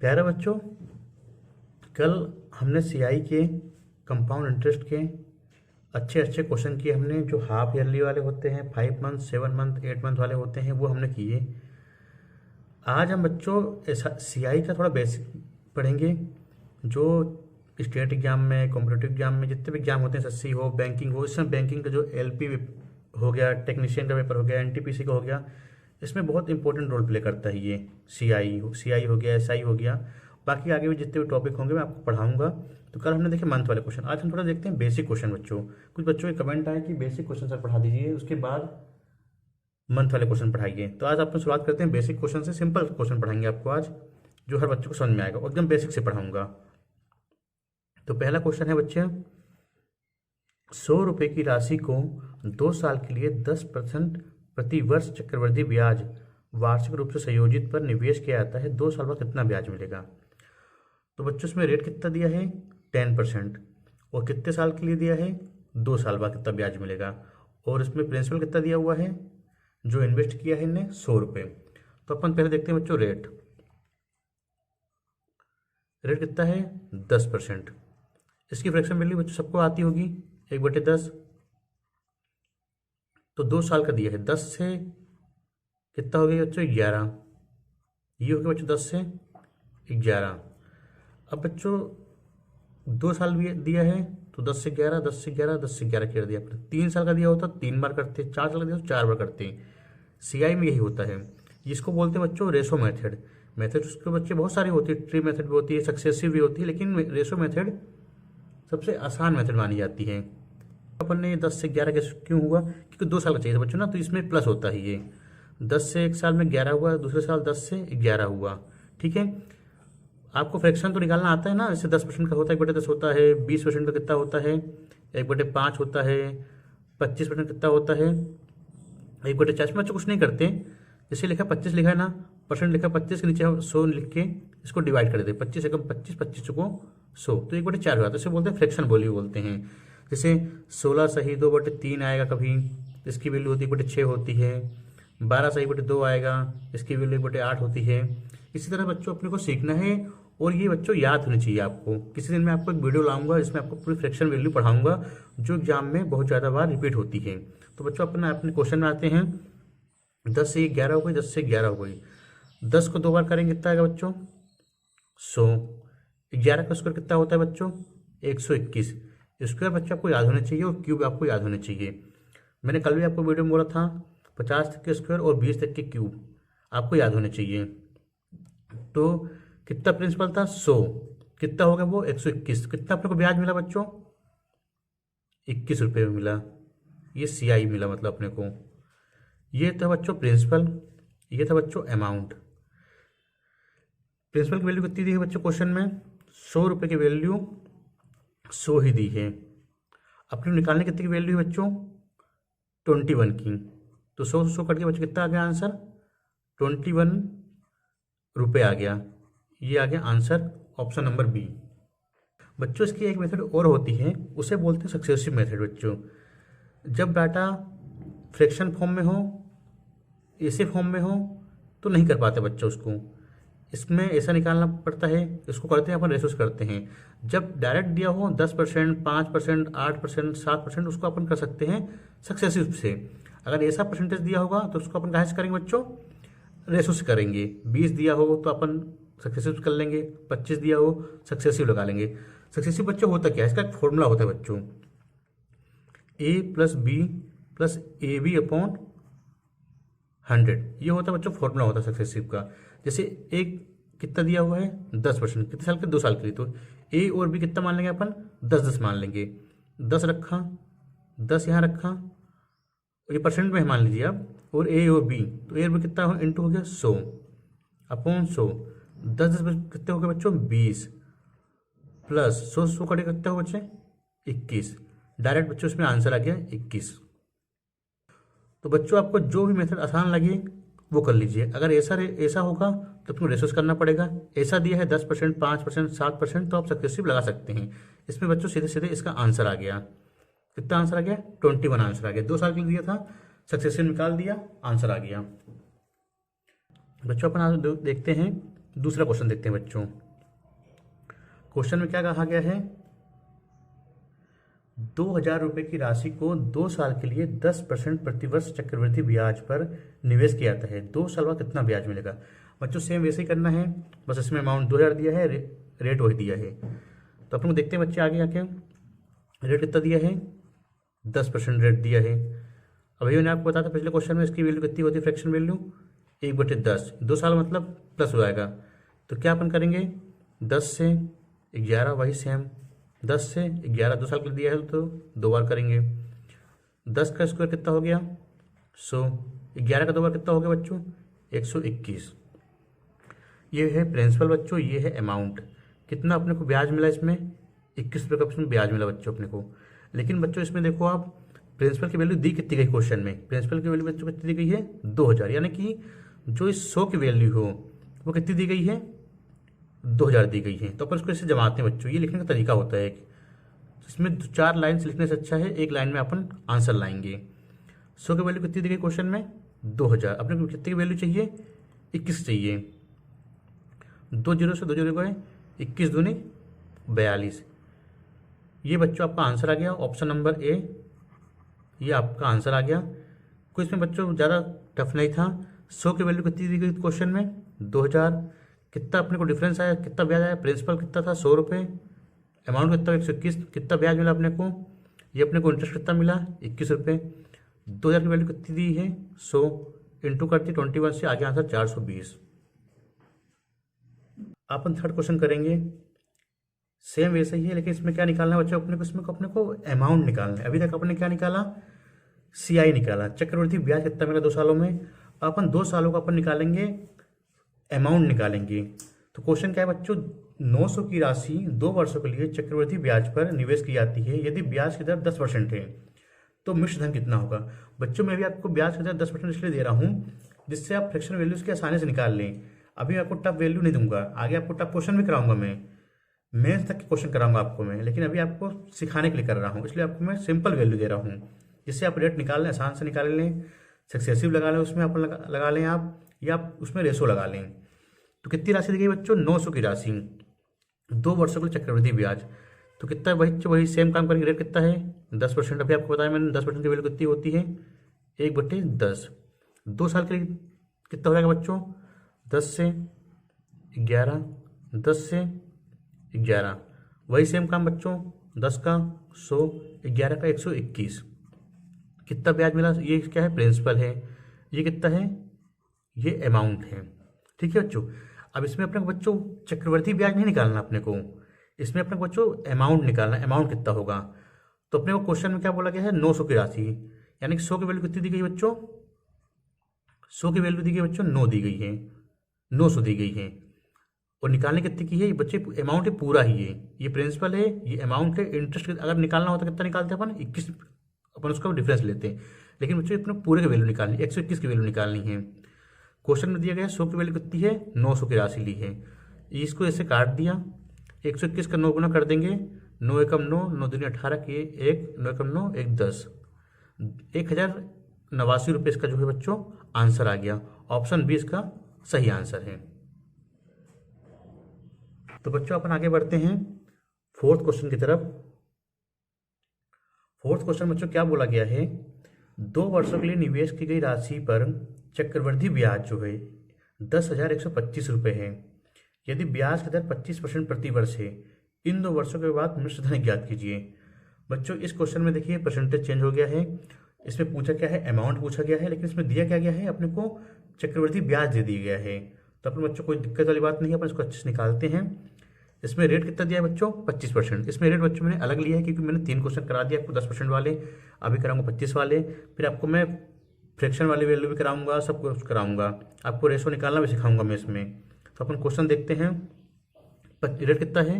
प्यारे बच्चों, कल हमने सीआई के कंपाउंड इंटरेस्ट के अच्छे अच्छे क्वेश्चन किए हमने, जो हाफ ईयरली वाले होते हैं, 5 मंथ 7 मंथ 8 मंथ वाले होते हैं, वो हमने किए। आज हम बच्चों सीआई का थोड़ा बेसिक पढ़ेंगे। जो स्टेट एग्जाम में, कॉम्पिटेटिव एग्जाम में जितने भी एग्जाम होते हैं, एसएससी हो, बैंकिंग हो, इसमें बैंकिंग का जो एलपी हो गया, टेक्नीशियन का पेपर हो गया, एनटीपीसी का हो गया, इसमें बहुत इंपॉर्टेंट रोल प्ले करता है ये। सीआई हो गया, एसआई हो गया, बाकी आगे भी जितने भी टॉपिक होंगे मैं आपको पढ़ाऊंगा। तो कल हमने देखे मंथ वाले क्वेश्चन, आज हम थोड़ा देखते हैं बेसिक क्वेश्चन बच्चों। कुछ बच्चों के कमेंट आए कि बेसिक क्वेश्चन सर पढ़ा दीजिए, उसके बाद मंथ वाले क्वेश्चन पढ़ाइए। तो आज आपको शुरुआत करते हैं बेसिक क्वेश्चन से। सिंपल क्वेश्चन पढ़ाएंगे आपको आज, जो हर बच्चे को समझ में आएगा, एकदम बेसिक से पढ़ाऊंगा। तो पहला क्वेश्चन है बच्चे, 100 रुपये की राशि को 2 साल के लिए 10% प्रति वर्ष चक्रवृद्धि ब्याज वार्षिक रूप से संयोजित पर निवेश किया जाता है, 2 साल बाद कितना ब्याज मिलेगा। तो बच्चों इसमें रेट कितना दिया है, 10%, और कितने साल के लिए दिया है, 2 साल बाद कितना ब्याज मिलेगा, और इसमें प्रिंसिपल कितना दिया हुआ है, जो इन्वेस्ट किया है इन्हें 100 रुपये। तो अपन पहले देखते हैं बच्चों रेट कितना है, 10%। इसकी फ्रैक्शन वैल्यू बच्चों सबको आती होगी, 1/10। तो 2 साल का दिया है, 10 से कितना हो गया बच्चों, 11। ये हो गया बच्चों 10 से 11। अब बच्चों 2 साल भी दिया है, तो 10 से 11, 10 से 11, 10 से 11 कर दिया आपने। 3 साल का दिया होता 3 बार करते, 4 साल का दिया तो 4 बार करते। सीआई में यही होता है, जिसको बोलते हैं बच्चों रेशो मेथड। मेथड उसके बच्चे बहुत सारी होती है, ट्री मेथड भी होती है, सक्सेसिव भी होती है, लेकिन रेशो मेथड सबसे आसान मेथड मानी जाती है। अपन ने 10 से 11 कैसे क्यों हुआ, क्योंकि 2 साल का चाहिए था बच्चों ना, तो इसमें प्लस होता है ये। 10 से एक साल में 11 हुआ, दूसरे साल 10 से 11 हुआ। ठीक है, आपको फ्रैक्शन तो निकालना आता है ना, जैसे 10% का होता है 1/10 होता है, 20% का कितना होता है, 1/5 होता है, 25% कितना होता है, 1/40 में बच्चों कुछ नहीं करते। जैसे लिखा 25 लिखा है ना, परसेंट लिखा 25 के नीचे 100 लिख के इसको डिवाइड कर देते, 25 एकम 25, 25 को 100, तो 1/4 हो जाता है। इसे बोलते हैं फ्रैक्शन वैल्यू बोलते हैं। जैसे 16 सही 2/3 आएगा कभी, इसकी वैल्यू होती है 1/6 होती है। 12 सही 2 आएगा, इसकी वैल्यू 1/8 होती है। इसी तरह बच्चों अपने को सीखना है, और ये बच्चों याद होनी चाहिए आपको। किसी दिन मैं आपको एक वीडियो लाऊंगा जिसमें आपको पूरी फ्रैक्शन वैल्यू पढ़ाऊंगा, जो एग्जाम में बहुत ज़्यादा बार रिपीट होती है। तो बच्चों अपने क्वेश्चन में आते हैं। 10 से 11 हो गई, 10 से 11 हो गई, 10 को 2 बार करेंगे कितना आएगा बच्चों, 100। 11 का स्क्वायर कितना होता है बच्चों, 121। स्क्वायर बच्चों आपको याद होने चाहिए, और क्यूब आपको याद होने चाहिए। मैंने कल भी आपको वीडियो में बोला था, 50 तक के स्क्वायर और 20 तक के क्यूब आपको याद होने चाहिए। तो कितना प्रिंसिपल था, 100, कितना हो गया वो, 121। कितना अपने को ब्याज मिला बच्चों, 21 रुपये में मिला। ये सीआई मिला मतलब अपने को। ये था बच्चों प्रिंसिपल, ये था बच्चों अमाउंट। प्रिंसिपल की वैल्यू कितनी दी है बच्चों क्वेश्चन में, 100 रुपये की वैल्यू 100 ही दी है। अपने निकालने कितनी की वैल्यू है बच्चों, 21 की। तो 100 से 100 कट के बच्चों कितना आ गया आंसर, 21 रुपये आ गया। ये आ गया आंसर, ऑप्शन नंबर बी। बच्चों इसकी एक मेथड और होती है, उसे बोलते हैं सक्सेसिव मेथड। बच्चों जब डाटा फ्रैक्शन फॉर्म में हो, ऐसे फॉर्म में हो, तो नहीं कर पाते बच्चों उसको, इसमें ऐसा निकालना पड़ता है। इसको करते हैं अपन रेशोस करते हैं। जब डायरेक्ट दिया हो 10%, 5%, 8%, 7%, उसको अपन कर सकते हैं सक्सेसिव से। अगर ऐसा परसेंटेज दिया होगा तो उसको अपन कहाँ से करेंगे बच्चों, रेशो से करेंगे। 20 दिया हो तो अपन सक्सेसिव कर लेंगे, 25 दिया हो सक्सेसिव लगा लेंगे। सक्सेसिव बच्चों होता क्या है, इसका एक फॉर्मूला होता है बच्चों, A+B+AB/100। ये होता है बच्चों फॉर्मूला होता है सक्सेसिव का। जैसे एक कितना दिया हुआ है, 10%, कितने साल के, 2 साल के लिए, तो ए और बी कितना मान लेंगे अपन, 10-10 मान लेंगे। 10 रखा, 10 यहाँ रखा, ये परसेंट में मान लीजिए आप, और ए और बी, तो ए और बी कितना इंटू हो गया 100/100। 10-10 कितने हो गए बच्चों, 20, प्लस 100 कटे कितने हो बच्चे, 21। डायरेक्ट बच्चों इसमें आंसर आ गया 21। तो बच्चों आपको जो भी मेथड आसान लगे वो कर लीजिए। अगर ऐसा होगा तो आपको रेशोस करना पड़ेगा। ऐसा दिया है 10%, 5%, 7%, तो आप सक्सेसिव लगा सकते हैं। इसमें बच्चों सीधे सीधे इसका आंसर आ गया, कितना आंसर आ गया, 21 आंसर आ गया। 2 साल के लिए दिया था, सक्सेसिव निकाल दिया, आंसर आ गया। बच्चों अपन आज देखते हैं दूसरा क्वेश्चन देखते हैं बच्चों। क्वेश्चन में क्या कहा गया है, 2,000 रुपये की राशि को 2 साल के लिए 10% प्रतिवर्ष चक्रवृद्धि ब्याज पर निवेश किया जाता है। 2 साल बाद कितना ब्याज मिलेगा। बच्चों सेम वैसे ही करना है, बस इसमें अमाउंट 2,000 दिया है, रेट वही दिया है। तो अपन को देखते हैं बच्चे आगे आके रेट कितना दिया है, 10% रेट दिया है। अभी मैंने आपको बताया था पिछले क्वेश्चन में इसकी वैल्यू कितनी होती है, फ्रैक्शन वैल्यू 1/10। 2 साल मतलब प्लस हो जाएगा। तो क्या अपन करेंगे, 10 से 11 वही सेम, 10 से 11 2 साल के लिए दिया है तो 2 बार करेंगे। 10 का स्क्वायर कितना हो गया 100, 11 का 2 बार कितना हो गया बच्चों 121। ये है प्रिंसिपल बच्चों, ये है अमाउंट। कितना अपने को ब्याज मिला इसमें, 21 रुपये का इसमें ब्याज मिला बच्चों अपने को। लेकिन बच्चों इसमें देखो आप प्रिंसिपल की वैल्यू दी कितनी गई क्वेश्चन में, प्रिंसिपल की वैल्यू बच्चों कितनी दी गई है 2,000, यानी कि जो इस 100 की वैल्यू हो वो कितनी दी गई है 2,000 दी गई है। तो अपन इसको इससे जमाते हैं बच्चों, ये लिखने का तरीका होता है। इसमें 4 लाइन से लिखने से अच्छा है 1 लाइन में अपन आंसर लाएंगे। 100 की वैल्यू कितनी दी गई क्वेश्चन में 2,000, अपने को कितने की वैल्यू चाहिए 21 चाहिए। 2 जीरो से 2 जीरो गए 21 दूनी 42। ये बच्चों आपका आंसर आ गया, ऑप्शन नंबर ए, ये आपका आंसर आ गया। कोई इसमें बच्चों ज़्यादा टफ नहीं था। 100 की वैल्यू कितनी दी गई क्वेश्चन में 2,000, कितना अपने को डिफरेंस आया, कितना ब्याज आया, प्रिंसिपल कितना था 100 रुपये, अमाउंट कितना 121, कितना ब्याज मिला अपने को, ये अपने को इंटरेस्ट कितना मिला 21 रुपये। 2,000 की वैल्यू कितनी दी है 100, इंटू करती 21 से आगे आंसर 420। अपन थर्ड क्वेश्चन करेंगे, सेम वैसे ही है लेकिन इसमें क्या निकालना है बच्चों अपने को, इसमें अपने को अमाउंट निकालना है। अभी तक अपने क्या निकाला, CI निकाला, चक्रवृद्धि ब्याज कितना मिला 2 सालों में। अपन 2 सालों का अपन निकालेंगे अमाउंट निकालेंगे। तो क्वेश्चन क्या है बच्चों, 900 की राशि 2 वर्षों के लिए चक्रवृद्धि ब्याज पर निवेश की जाती है। यदि ब्याज की दर 10% है तो मिश्र धन कितना होगा। बच्चों मैं भी आपको ब्याज की दर 10% इसलिए दे रहा हूँ जिससे आप फ्रैक्शन वैल्यूज की आसानी से निकाल लें। अभी आपको टफ वैल्यू नहीं दूंगा, आगे आपको टफ क्वेश्चन भी कराऊंगा, मैं मेंस तक के क्वेश्चन कराऊंगा आपको मैं, लेकिन अभी आपको सिखाने के लिए कर रहा हूँ, इसलिए आपको मैं सिंपल वैल्यू दे रहा हूँ जिससे आप रेट निकाल लें, आसान से निकाल लें, सक्सेसिव लगा लें, उसमें आप लगा लें आप, या आप उसमें रेशो लगा लें। तो कितनी राशि दी गई बच्चों 900 की राशि 2 वर्षों के लिए चक्रवृद्धि ब्याज। तो कितना बच्चों वही सेम काम करेंगे, रेट कितना है 10%। अभी आपको बताया मैंने 10% की वैल्यू कितनी होती है 1/10। 2 साल के लिए कितना हो जाएगा बच्चों 10 से 11, 10 से 11 वही सेम काम बच्चों, 10 का 100, 11 का 121। कितना ब्याज मिला, ये क्या है प्रिंसिपल है, ये कितना है ये अमाउंट है। ठीक है बच्चों, अब इसमें अपने को बच्चों चक्रवृद्धि ब्याज नहीं निकालना अपने को, इसमें अपने को बच्चों अमाउंट निकालना है, अमाउंट कितना होगा। तो अपने को क्वेश्चन में क्या बोला गया है 900 की राशि, यानी कि 100 की वैल्यू कितनी दी गई बच्चों 100 की वैल्यू दी गई बच्चों 9 दी गई है, 900 दी गई है। और निकालने कितनी की है ये बच्चे, अमाउंट है पूरा ही है, ये प्रिंसिपल है, ये अमाउंट है। इंटरेस्ट अगर निकालना होता कितना निकालते हैं अपन 21, अपन उसका डिफरेंस लेते हैं, लेकिन बच्चों अपने पूरे की वैल्यू निकालनी है, 121 की वैल्यू निकालनी है। क्वेश्चन में दिया गया 100 की वैल्यू कितनी है 900 की राशि ली है, इसको ऐसे काट दिया, 121 का 9 गुना कर देंगे, 9 एकम 9, 9 दूनी 18 के 1, 9 एकम 9 1 10, 1,089 रुपये इसका जो है बच्चों आंसर आ गया। ऑप्शन बी इसका सही आंसर है। तो बच्चों अपन आगे बढ़ते हैं फोर्थ क्वेश्चन की तरफ। फोर्थ क्वेश्चन बच्चों क्या बोला गया है, 2 वर्षों के लिए निवेश की गई राशि पर चक्रवृद्धि ब्याज जो है 10,125 रुपये है। यदि ब्याज की दर 25% प्रति वर्ष है, इन 2 वर्षों के बाद मिश्र धन ज्ञात कीजिए। बच्चों इस क्वेश्चन में देखिए परसेंटेज चेंज हो गया है, इसमें पूछा क्या है अमाउंट पूछा गया है, लेकिन इसमें दिया क्या गया है अपने को चक्रवृद्धि ब्याज दे दिया गया है। तो अपने बच्चों कोई दिक्कत वाली बात नहीं है, अपन इसको अच्छे से निकालते हैं। इसमें रेट कितना दिया है बच्चों 25%। इसमें रेट बच्चों मैंने अलग लिया है क्योंकि मैंने 3 क्वेश्चन करा दिया आपको 10% वाले, अभी कराऊंगा 25 वाले, फिर आपको मैं फ्रैक्शन वाली वैल्यू भी कराऊंगा, सब कुछ कराऊंगा, आपको रेशो निकालना भी सिखाऊंगा मैं इसमें। तो अपन क्वेश्चन देखते हैं, रेट कितना है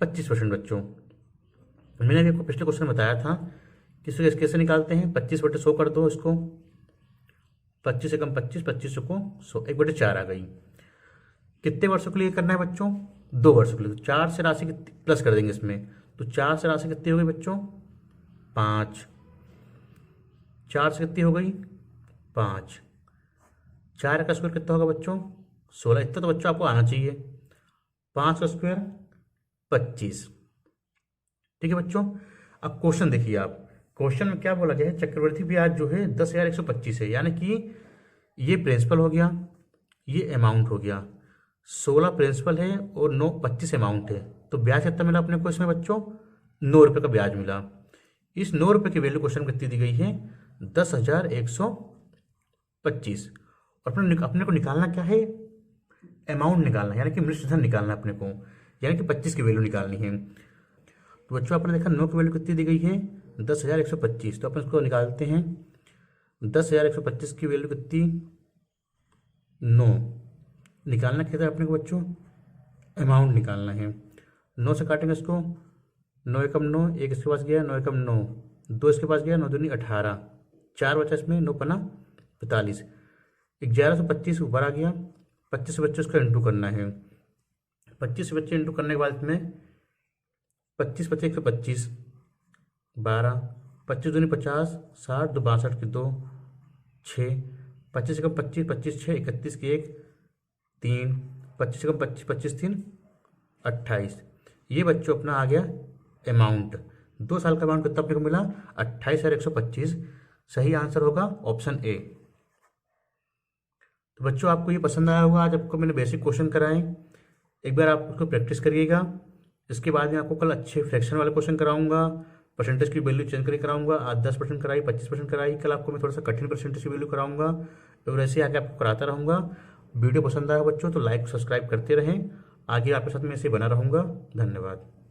25% बच्चों। मैंने अभी आपको पिछले क्वेश्चन बताया था कि इसको कैसे निकालते हैं, 25/100 कर दो इसको, 25 से कम 25, 25 को 100, 1/4 आ गई। कितने वर्षों के लिए करना है बच्चों 2 वर्षों के लिए, तो 4 से राशि प्लस कर देंगे इसमें, तो 4 से राशि कितनी हो गई बच्चों 5, 4 से कितनी हो गई 5, 4 का स्क्वायर कितना होगा बच्चों 16, इतना तो बच्चों आपको आना चाहिए। 5 का स्क्वायर 25। ठीक है बच्चों, अब क्वेश्चन देखिए आप। क्वेश्चन में क्या बोला गया है, चक्रवृद्धि ब्याज जो है 10,125 है, यानी कि ये प्रिंसिपल हो गया, ये अमाउंट हो गया। 16 प्रिंसिपल है और 25 अमाउंट है, तो ब्याज कितना मिला अपने को इसमें बच्चों? 9 रुपये का ब्याज मिला। इस 9 रुपये की वैल्यू क्वेश्चन कितनी दी गई है? 10,125। और अपने को निकालना क्या है? अमाउंट निकालना है, यानी कि मिश्र धन निकालना है अपने को, यानी कि 25 की वैल्यू निकालनी है। तो बच्चों आपने देखा 9 की वैल्यू कितनी दी गई है? 10,125। तो अपन इसको निकालते हैं। 10,125 की वैल्यू कितनी? 9। निकालना क्या था अपने को बच्चों? अमाउंट निकालना है। 9 से काटेंगे इसको, 9 एकम 9, एक इसके पास गया, 9 एकम 9, 2 इसके पास गया, 9 दूनी 18, 4 बचा इसमें, 9 पना 45, 1125 ऊपर आ गया। 25 से बच्चे उसका इंटू करना है। 25 से बच्चे इंटू करने के बाद इसमें 25 बच्चे 125, 12, 25 दूनी 50, 60, 2 62 की 2, 6, 25 एकम 25, 25 6, 31 की 1, 3, 25 एकम 25, 25 3, 28। ये बच्चों अपना आ गया अमाउंट। 2 साल का अमाउंट कितना अपने को मिला? 28,125। सही आंसर होगा ऑप्शन ए। तो बच्चों आपको ये पसंद आया होगा। आज आपको मैंने बेसिक क्वेश्चन कराए, एक बार आप उसको प्रैक्टिस करिएगा। इसके बाद में आपको कल अच्छे फ्रैक्शन वाले क्वेश्चन कराऊंगा, परसेंटेज की वैल्यू चेंज करके कराऊंगा। आज 10% कराई, 25% कराई, कल आपको मैं थोड़ा सा कठिन परसेंटेज की वैल्यू कराऊंगा, और ऐसे आगे आपको कराता रहूँगा। वीडियो पसंद आया बच्चों तो लाइक सब्सक्राइब करते रहें, आगे आपके साथ मैं ऐसे बना रहूँगा। धन्यवाद।